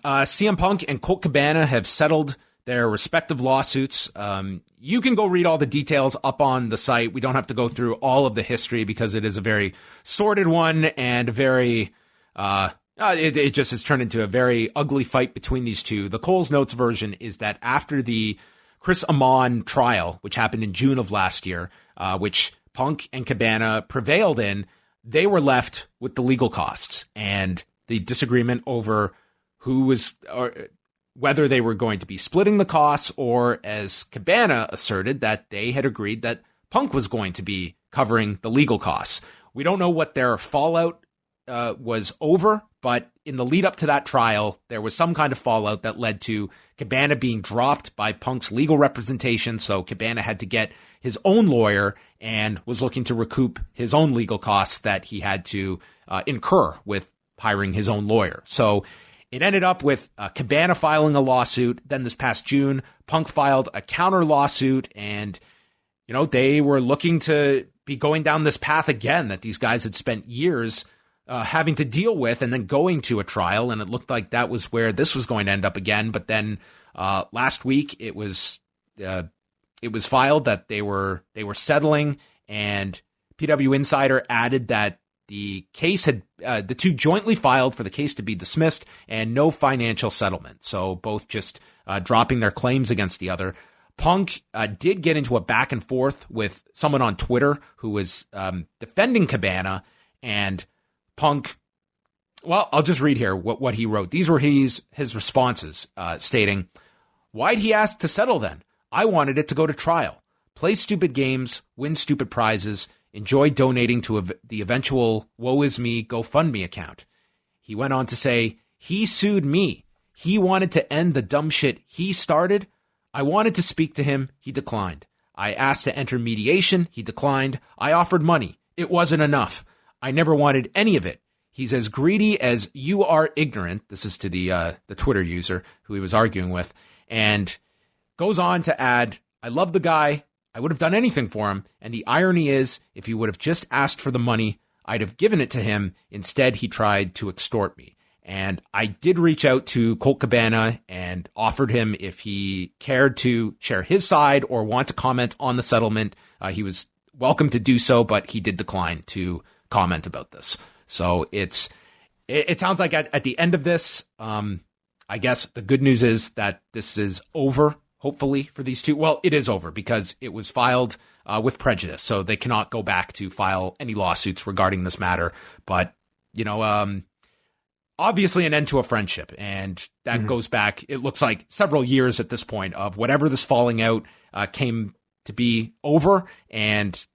CM Punk and Colt Cabana have settled their respective lawsuits. You can go read all the details up on the site. We don't have to go through all of the history because it is a very sordid one and very, it just has turned into a very ugly fight between these two. The Coles Notes version is that after the Chris Amon trial, which happened in June of last year, which Punk and Cabana prevailed in, they were left with the legal costs and the disagreement over who was, or whether they were going to be splitting the costs, or as Cabana asserted, that they had agreed that Punk was going to be covering the legal costs. We don't know what their fallout was over, but in the lead up to that trial, there was some kind of fallout that led to Cabana being dropped by Punk's legal representation. So Cabana had to get his own lawyer and was looking to recoup his own legal costs that he had to incur with hiring his own lawyer. So it ended up with Cabana filing a lawsuit. Then this past June, Punk filed a counter lawsuit, and they were looking to be going down this path again that these guys had spent years having to deal with, and then going to a trial. And it looked like that was where this was going to end up again. But then last week it was filed that they were settling, and PW Insider added that the case had the two jointly filed for the case to be dismissed and no financial settlement. So both just dropping their claims against the other. Punk did get into a back and forth with someone on Twitter who was defending Cabana, and Punk, well, I'll just read here what he wrote. These were his responses, stating, "Why'd he ask to settle then? I wanted it to go to trial. Play stupid games, win stupid prizes, enjoy donating to the eventual Woe Is Me GoFundMe account." He went on to say, "He sued me. He wanted to end the dumb shit he started. I wanted to speak to him. He declined. I asked to enter mediation. He declined. I offered money. It wasn't enough. I never wanted any of it. He's as greedy as you are ignorant." This is to the Twitter user who he was arguing with, and goes on to add, "I love the guy. I would have done anything for him. And the irony is, if he would have just asked for the money, I'd have given it to him. Instead, he tried to extort me." And I did reach out to Colt Cabana and offered him if he cared to share his side or want to comment on the settlement. He was welcome to do so, but he did decline to comment about this. So it sounds like at the end of this, I guess the good news is that this is over. Hopefully for these two. Well, it is over because it was filed with prejudice, so they cannot go back to file any lawsuits regarding this matter. But, obviously an end to a friendship, and that goes back, it looks like, several years at this point of whatever this falling out came to be over, and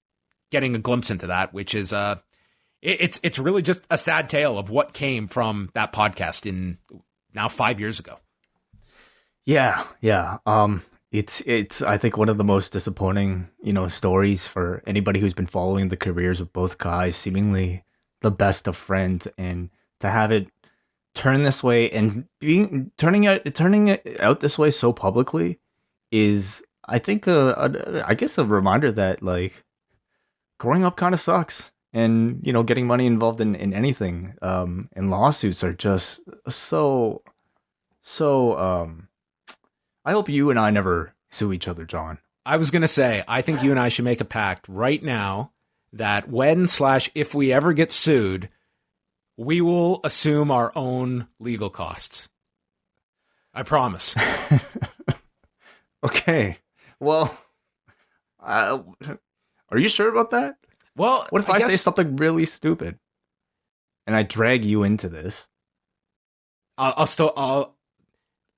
getting a glimpse into that, which is it's really just a sad tale of what came from that podcast in now 5 years ago. Yeah. It's I think one of the most disappointing, stories for anybody who's been following the careers of both guys, seemingly the best of friends, and to have it turn this way and turning it out this way so publicly is, I think, I guess a reminder that, like, growing up kind of sucks, and getting money involved in anything, and lawsuits are just so. I hope you and I never sue each other, John. I was going to say, I think you and I should make a pact right now that if we ever get sued, we will assume our own legal costs. I promise. Okay. Well, are you sure about that? Well, what if I say something really stupid and I drag you into this?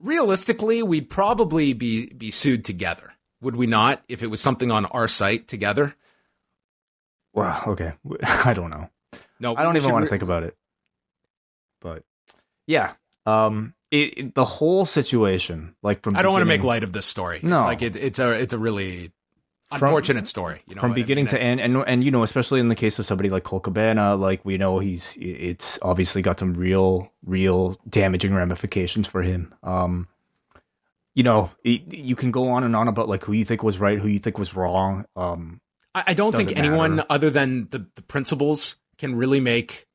Realistically, we'd probably be sued together. Would we not, if it was something on our site together? Well, okay. I don't know. No, I don't even want to think about it. But yeah, the whole situation, like, from I don't want to make light of this story. No, it's like it's a really unfortunate story. From beginning to end, and especially in the case of somebody like Colt Cabana, like, we know it's obviously got some real damaging ramifications for him. You can go on and on about, like, who you think was right, who you think was wrong. I don't think anyone other than the principals can really make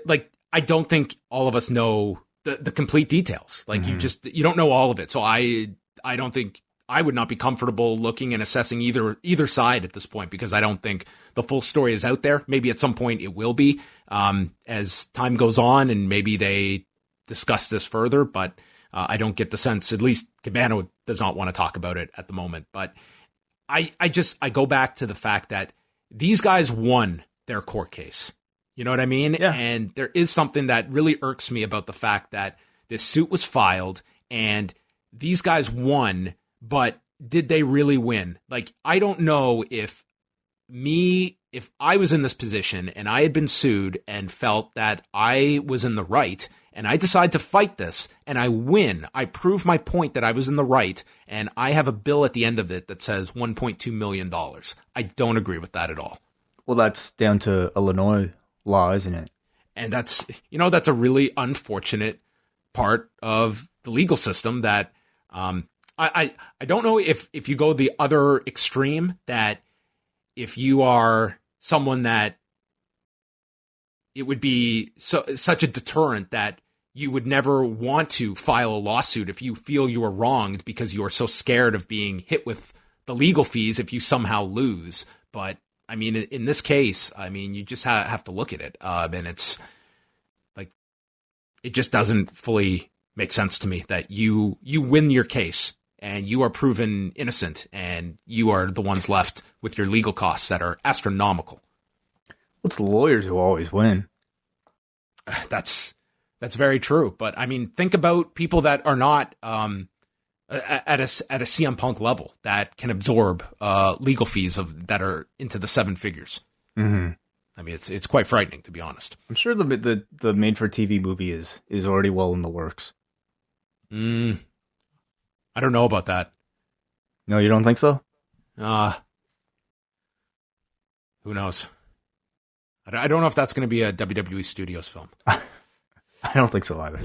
like, I don't think all of us know the complete details. Like you don't know all of it. So I don't think I would not be comfortable looking and assessing either side at this point, because I don't think the full story is out there. Maybe at some point it will be, as time goes on, and maybe they discuss this further, but I don't get the sense, at least Cabana does not want to talk about it at the moment. But I go back to the fact that these guys won their court case. You know what I mean? Yeah. And there is something that really irks me about the fact that this suit was filed and these guys won, but did they really win? Like, I don't know if I was in this position and I had been sued and felt that I was in the right, and I decide to fight this and I win. I prove my point that I was in the right, and I have a bill at the end of it that says $1.2 million. I don't agree with that at all. Well, that's down to Illinois law, isn't it? And that's a really unfortunate part of the legal system that I don't know if you go the other extreme, that if you are someone that it would be such a deterrent that you would never want to file a lawsuit if you feel you are wronged, because you are so scared of being hit with the legal fees if you somehow lose. But I mean, in this case, I mean, you just have to look at it. And it's like, it just doesn't fully make sense to me that you win your case and you are proven innocent, and you are the ones left with your legal costs that are astronomical. It's the lawyers who always win. That's very true. But I mean, think about people that are not at a CM Punk level that can absorb legal fees that are into the seven figures. Mm-hmm. I mean, it's quite frightening, to be honest. I'm sure the made for TV movie is already well in the works. I don't know about that. No, you don't think so? Who knows? I don't know if that's going to be a WWE Studios film. I don't think so either.